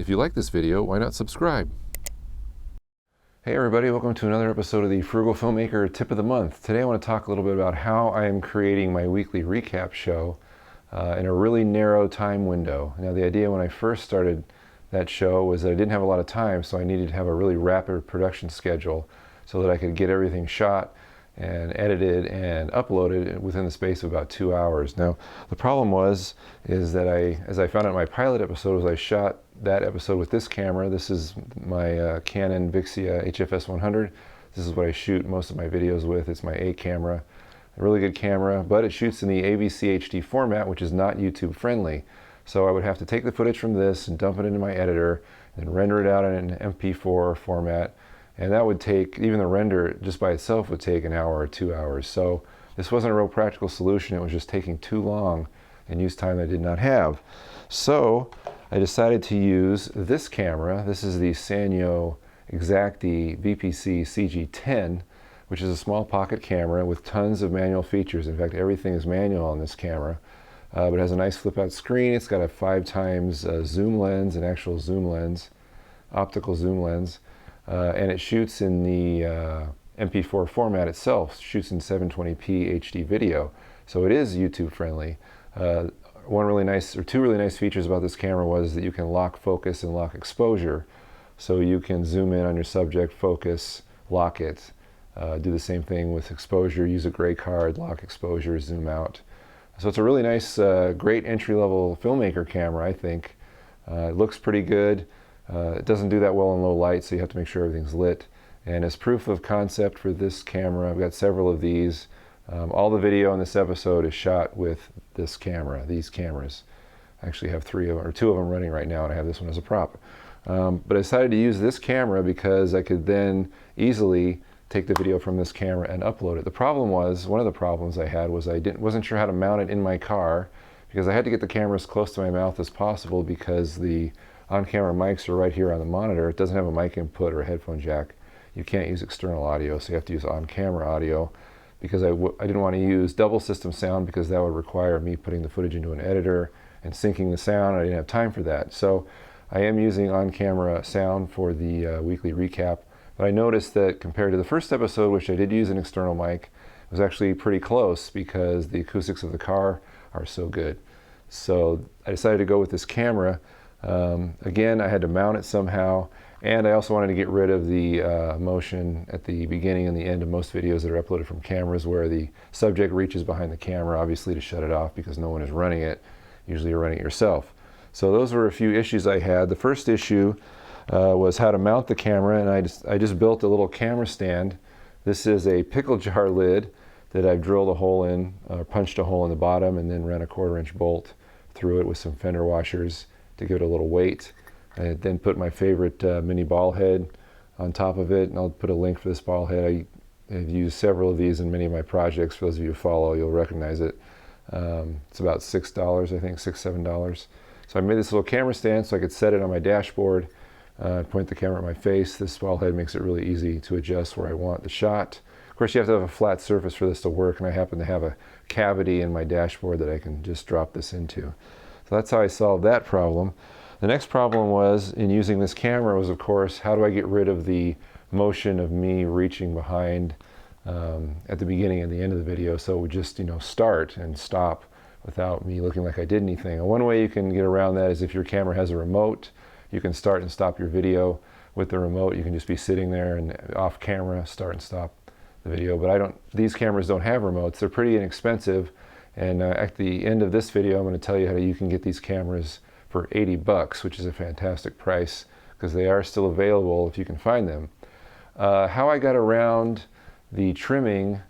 If you like this video, why not subscribe? Hey everybody, welcome to another episode of the Frugal Filmmaker Tip of the Month. Today I want to talk a little bit about how I am creating my weekly recap show in a really narrow time window. Now the idea when I first started that show was that I didn't have a lot of time, so I needed to have a really rapid production schedule so that I could get everything shot and edited and uploaded within the space of about 2 hours. Now the problem is that as I found out in my pilot episode, was I shot that episode with this camera. This is my Canon Vixia HFS-100. This is what I shoot most of my videos with. It's my A camera, a really good camera, but it shoots in the AVC HD format, which is not YouTube friendly. So I would have to take the footage from this and dump it into my editor and render it out in an MP4 format. And that would take, even the render just by itself would take an hour or 2 hours. So this wasn't a real practical solution. It was just taking too long and use time I did not have. So I decided to use this camera. This is the Sanyo XACTI VPC-CG10, which is a small pocket camera with tons of manual features. In fact, everything is manual on this camera. But it has a nice flip out screen. It's got a 5x zoom lens, an actual zoom lens, optical zoom lens. And it shoots in the MP4 format itself, shoots in 720p HD video. So it is YouTube friendly. Two really nice features about this camera was that you can lock focus and lock exposure. So you can zoom in on your subject, focus, lock it. Do the same thing with exposure, use a gray card, lock exposure, zoom out. So it's a really nice, great entry-level filmmaker camera, I think. It looks pretty good. It doesn't do that well in low light, so you have to make sure everything's lit. And as proof of concept for this camera, I've got several of these. All the video in this episode is shot with this camera, these cameras. I actually have two of them running right now, and I have this one as a prop. But I decided to use this camera because I could then easily take the video from this camera and upload it. The problem was, one of the problems I had was I wasn't sure how to mount it in my car, because I had to get the camera as close to my mouth as possible because the on-camera mics are right here on the monitor. It doesn't have a mic input or a headphone jack. You can't use external audio, so you have to use on-camera audio, because I didn't want to use double system sound, because that would require me putting the footage into an editor and syncing the sound. I didn't have time for that. So I am using on-camera sound for the weekly recap. But I noticed that compared to the first episode, which I did use an external mic, it was actually pretty close because the acoustics of the car are so good. So I decided to go with this camera. Again, I had to mount it somehow, and I also wanted to get rid of the motion at the beginning and the end of most videos that are uploaded from cameras, where the subject reaches behind the camera, obviously, to shut it off because no one is running it. Usually you're running it yourself. So those were a few issues I had. The first issue was how to mount the camera, and I just built a little camera stand. This is a pickle jar lid that I've drilled a hole in, punched a hole in the bottom, and then ran a 1/4-inch bolt through it with some fender washers to give it a little weight. I then put my favorite mini ball head on top of it, and I'll put a link for this ball head. I've used several of these in many of my projects. For those of you who follow, you'll recognize it. It's about $6, I think, $6, $7. So I made this little camera stand so I could set it on my dashboard, point the camera at my face. This ball head makes it really easy to adjust where I want the shot. Of course, you have to have a flat surface for this to work, and I happen to have a cavity in my dashboard that I can just drop this into. So that's how I solved that problem. The next problem was, in using this camera, was, of course, how do I get rid of the motion of me reaching behind at the beginning and the end of the video, so it would just, start and stop without me looking like I did anything. And one way you can get around that is if your camera has a remote, you can start and stop your video with the remote. You can just be sitting there and off camera start and stop the video. But these cameras don't have remotes. They're pretty inexpensive. And at the end of this video, I'm going to tell you how you can get these cameras for $80, which is a fantastic price, because they are still available if you can find them. How I got around the trimming,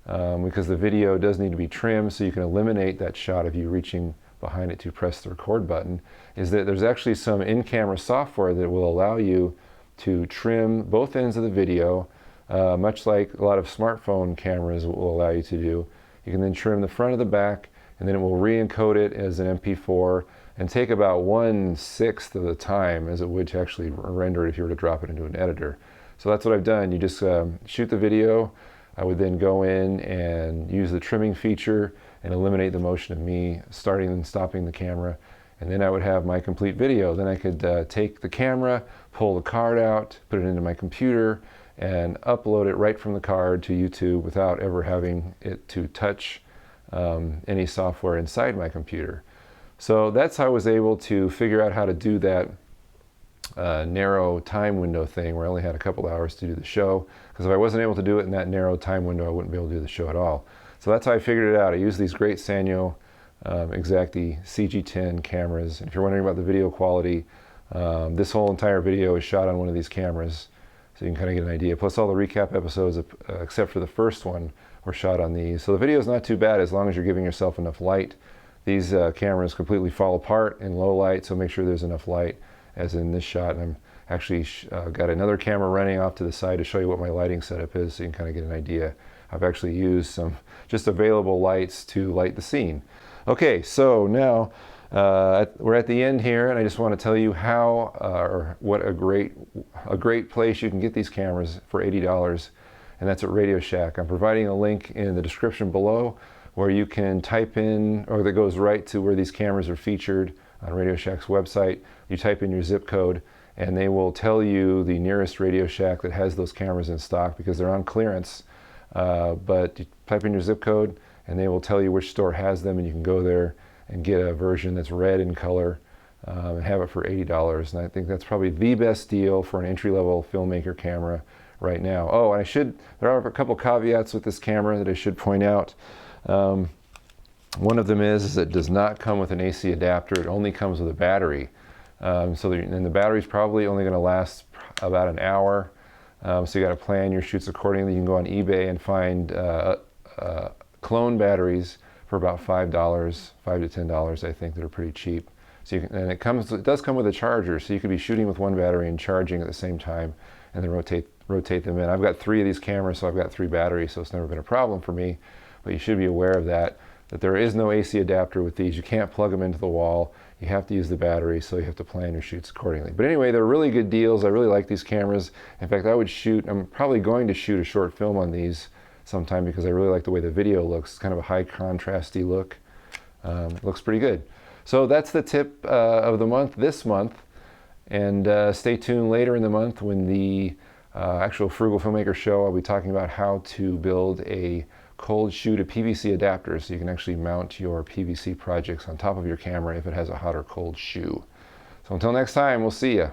because the video does need to be trimmed so you can eliminate that shot of you reaching behind it to press the record button, is that there's actually some in-camera software that will allow you to trim both ends of the video, much like a lot of smartphone cameras will allow you to do. You can then trim the front of the back, and then it will re-encode it as an MP4 and take about 1/6 of the time as it would to actually render it if you were to drop it into an editor. So that's what I've done. You just shoot the video. I would then go in and use the trimming feature and eliminate the motion of me starting and stopping the camera. and then I would have my complete video. Then I could take the camera, pull the card out, put it into my computer, and upload it right from the card to YouTube without ever having it to touch any software inside my computer. So that's how I was able to figure out how to do that narrow time window thing where I only had a couple hours to do the show, because if I wasn't able to do it in that narrow time window, I wouldn't be able to do the show at all. So that's how I figured it out. I used these great Sanyo XACTI CG10 cameras. And if you're wondering about the video quality, this whole entire video is shot on one of these cameras, so you can kind of get an idea. Plus all the recap episodes, except for the first one, were shot on these. So the video is not too bad as long as you're giving yourself enough light. These cameras completely fall apart in low light, so make sure there's enough light, as in this shot. And I'm actually got another camera running off to the side to show you what my lighting setup is, so you can kind of get an idea. I've actually used some just available lights to light the scene. Okay, so now we're at the end here, and I just want to tell you how or what a great place you can get these cameras for $80, and that's at Radio Shack. I'm providing a link in the description below where you can type in, or that goes right to where these cameras are featured on Radio Shack's website. You type in your zip code, and they will tell you the nearest Radio Shack that has those cameras in stock, because they're on clearance. But you type in your zip code, and they will tell you which store has them, and you can go there and get a version that's red in color and have it for $80. And I think that's probably the best deal for an entry-level filmmaker camera right now. Oh, and there are a couple caveats with this camera that I should point out. One of them is it does not come with an AC adapter. It only comes with a battery. And the battery's probably only going to last about an hour. So you got to plan your shoots accordingly. You can go on eBay and find clone batteries for about $5 to $10, I think, that are pretty cheap. So and it does come with a charger, so you could be shooting with one battery and charging at the same time, and then rotate them in. I've got 3 of these cameras, so I've got 3 batteries, so it's never been a problem for me. But you should be aware of that there is no AC adapter with these. You can't plug them into the wall. You have to use the battery, so you have to plan your shoots accordingly. But anyway, they're really good deals. I really like these cameras. In fact, I'm probably going to shoot a short film on these sometime, because I really like the way the video looks. It's kind of a high contrasty look. It looks pretty good. So that's the tip of the month this month. And stay tuned later in the month when the actual Frugal Filmmaker show, I'll be talking about how to build a cold shoe to PVC adapter, so you can actually mount your PVC projects on top of your camera if it has a hot or cold shoe. So until next time, we'll see ya.